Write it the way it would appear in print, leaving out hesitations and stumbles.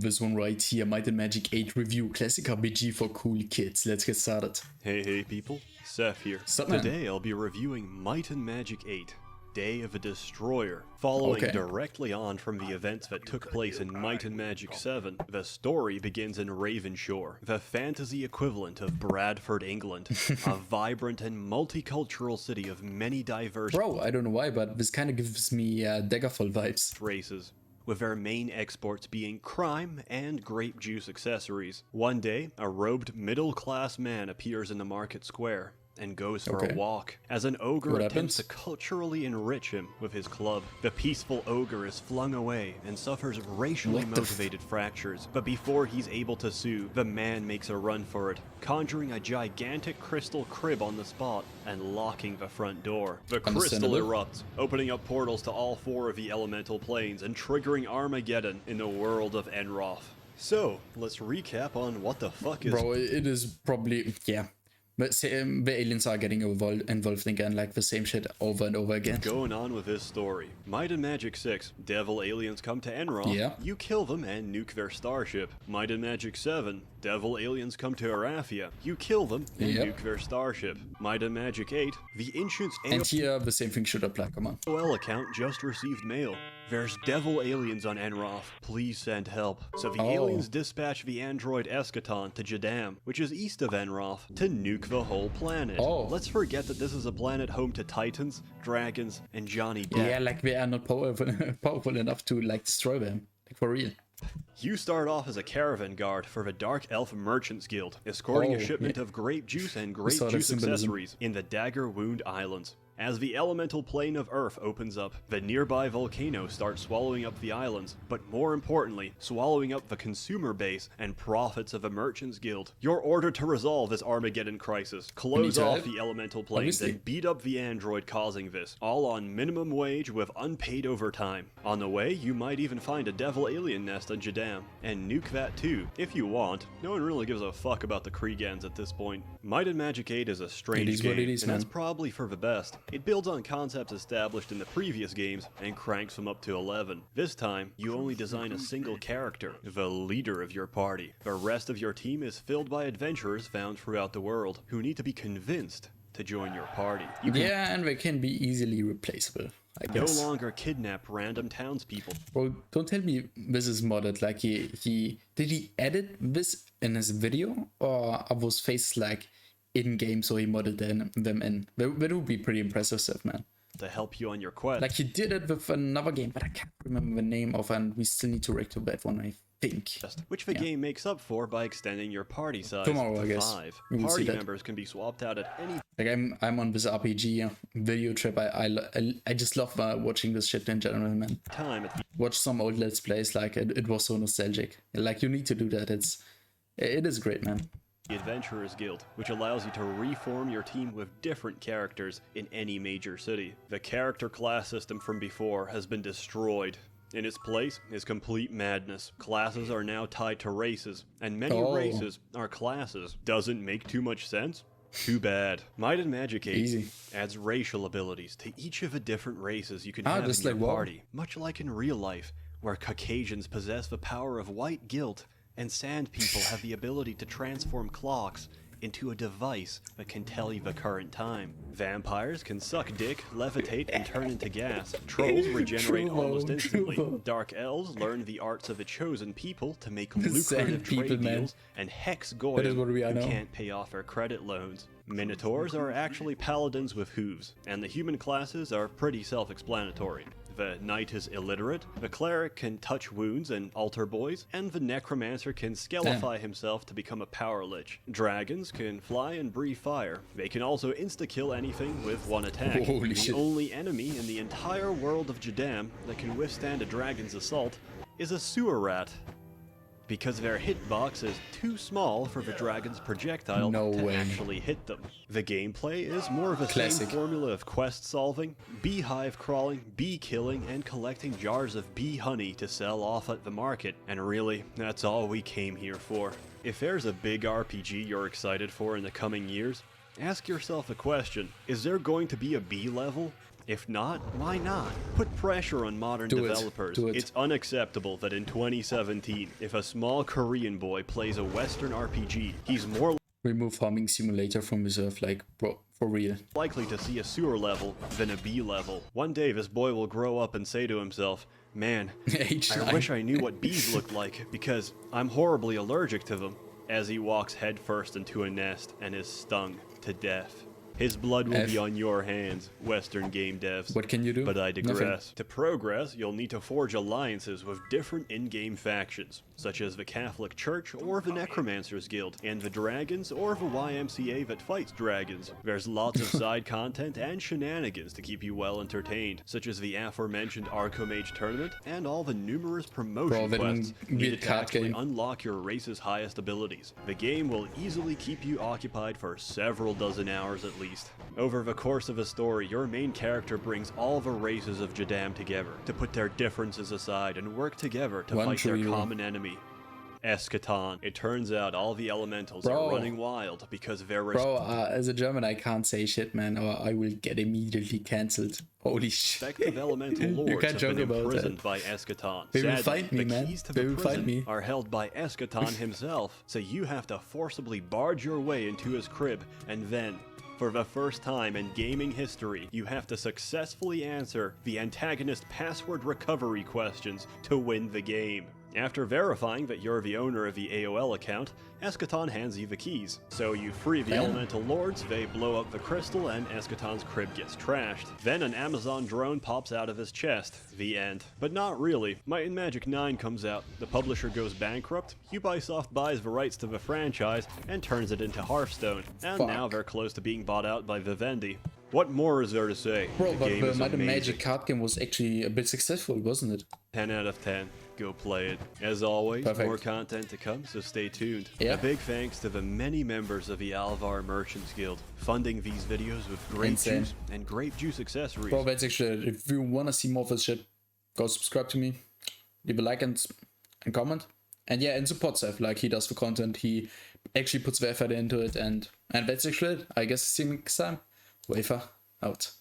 this one right here, Might and Magic 8 review, classic RPG for cool kids. Let's get started. Hey people, Seth here. Sup, man? Today I'll be reviewing Might and Magic 8, Day of a Destroyer. Following directly on from the events that took place in Might and Magic 7, the story begins in Ravenshore, the fantasy equivalent of Bradford, England, a vibrant and multicultural city of many diverse Bro, I don't know why, but this kind of gives me Daggerfall vibes. races, with their main exports being crime and grape juice accessories. One day, a robed middle-class man appears in the market square and goes for a walk, as an ogre attempts to culturally enrich him with his club. The peaceful ogre is flung away and suffers racially motivated fractures, but before he's able to sue, the man makes a run for it, conjuring a gigantic crystal crib on the spot and locking the front door. The crystal erupts, opening up portals to all 4 of the elemental planes and triggering Armageddon in the world of Enroth. So, let's recap on what the fuck is... Bro, it is probably, yeah. But the aliens are getting involved again, like the same shit over and over again. Going on with this story. Might and Magic 6, devil aliens come to Enroth, you kill them and nuke their starship. Might and Magic 7, devil aliens come to Arathia, you kill them and nuke their starship. Might and Magic 8, the ancients... And here the same thing should apply, come on. AOL account just received mail. There's devil aliens on Enroth, please send help. So the aliens dispatch the android Eschaton to Jadam, which is east of Enroth, to nuke the whole planet. Let's forget that this is a planet home to titans, dragons, and Johnny Depp. Yeah, like they are not powerful enough to like destroy them, like for real. You start off as a caravan guard for the Dark Elf Merchants Guild, escorting a shipment of grape juice and grape juice accessories in the Dagger Wound Islands. As the elemental plane of Earth opens up, the nearby volcano starts swallowing up the islands, but more importantly, swallowing up the consumer base and profits of the Merchants Guild. You're ordered to resolve this Armageddon crisis, close off the elemental planes, and beat up the android causing this, all on minimum wage with unpaid overtime. On the way, you might even find a devil alien nest on Jadam, and nuke that too, if you want. No one really gives a fuck about the Kriegans at this point. Might and Magic 8 is a strange game, and that's probably for the best. It builds on concepts established in the previous games and cranks them up to 11. This time, you only design a single character, the leader of your party. The rest of your team is filled by adventurers found throughout the world, who need to be convinced to join your party. Yeah, and they can be easily replaceable, I guess. No longer kidnap random townspeople. Bro, don't tell me this is modded, like did he edit this in his video, or are those faces like in-game, so he modded them in? That would be pretty impressive stuff, man. To help you on your quest. Like he did it with another game, but I can't remember the name of, and we still need to rectify that one, I think. Which the game makes up for by extending your party size Tomorrow, to I guess. 5. Party members can be swapped out at any... Like I'm on this RPG video trip. I just love watching this shit in general, man. Watch some old Let's Plays, like it was so nostalgic. Like you need to do that. It is great, man. The Adventurers Guild, which allows you to reform your team with different characters in any major city. The character class system from before has been destroyed. In its place is complete madness. Classes are now tied to races, and many races are classes. Doesn't make too much sense? Too bad. Might and Magic 8 adds racial abilities to each of the different races you can have in your party, much like in real life, where Caucasians possess the power of white guilt, and sand people have the ability to transform clocks into a device that can tell you the current time. Vampires can suck dick, levitate, and turn into gas. Trolls regenerate almost instantly. Dark elves learn the arts of the chosen people to make lucrative trade deals. And Hex Goyim, who can't pay off their credit loans. Minotaurs are actually paladins with hooves, and the human classes are pretty self-explanatory. The knight is illiterate, the cleric can touch wounds and altar boys, and the necromancer can skelify himself to become a power lich. Dragons can fly and breathe fire. They can also insta-kill anything with one attack. The only enemy in the entire world of Jadam that can withstand a dragon's assault is a sewer rat, because their hitbox is too small for the dragon's projectile to actually hit them. The gameplay is more of a same formula of quest solving, beehive crawling, bee killing, and collecting jars of bee honey to sell off at the market. And really, that's all we came here for. If there's a big RPG you're excited for in the coming years, ask yourself the question, is there going to be a bee level? If not, why not? Put pressure on modern developers. It's unacceptable that in 2017, if a small Korean boy plays a Western RPG, he's more remove Farming Simulator from reserve, like, bro, for real. likely to see a sewer level than a B level. One day this boy will grow up and say to himself, man, I wish I knew what bees looked like, because I'm horribly allergic to them, as he walks headfirst into a nest and is stung to death. His blood will be on your hands, Western game devs. What can you do? But I digress. Nothing. To progress, you'll need to forge alliances with different in-game factions, such as the Catholic Church or the Necromancers Guild, and the Dragons or the YMCA that fights dragons. There's lots of side content and shenanigans to keep you well entertained, such as the aforementioned Archomage tournament and all the numerous promotion quests needed to actually unlock your race's highest abilities. The game will easily keep you occupied for several dozen hours at least. Over the course of a story, your main character brings all the races of Jadam together to put their differences aside and work together to fight their common enemy, Eschaton. It turns out all the elementals are running wild because they're as a German I can't say shit, man, or I will get immediately cancelled. Holy shit. Respective elemental lords have been imprisoned by Eschaton. They will find me, man. Keys to the prison are held by Eschaton himself, so you have to forcibly barge your way into his crib, and then, for the first time in gaming history, you have to successfully answer the antagonist password recovery questions to win the game. After verifying that you're the owner of the AOL account, Eschaton hands you the keys. So you free the elemental lords, they blow up the crystal, and Eschaton's crib gets trashed. Then an Amazon drone pops out of his chest. The end. But not really. Might and Magic 9 comes out, the publisher goes bankrupt, Ubisoft buys the rights to the franchise, and turns it into Hearthstone. And now they're close to being bought out by Vivendi. What more is there to say? Bro, but the Might and Magic card game was actually a bit successful, wasn't it? 10 out of 10. Go play it. As always, more content to come, so stay tuned. A big thanks to the many members of the Alvar Merchants Guild, funding these videos with grape juice and grape juice accessories. Bro, that's actually, if you want to see more of this shit, go subscribe to me, leave a like and comment. And yeah, and support Seth, like he does the content, he actually puts the effort into it, and that's actually it. I guess see you next time. Wafer out.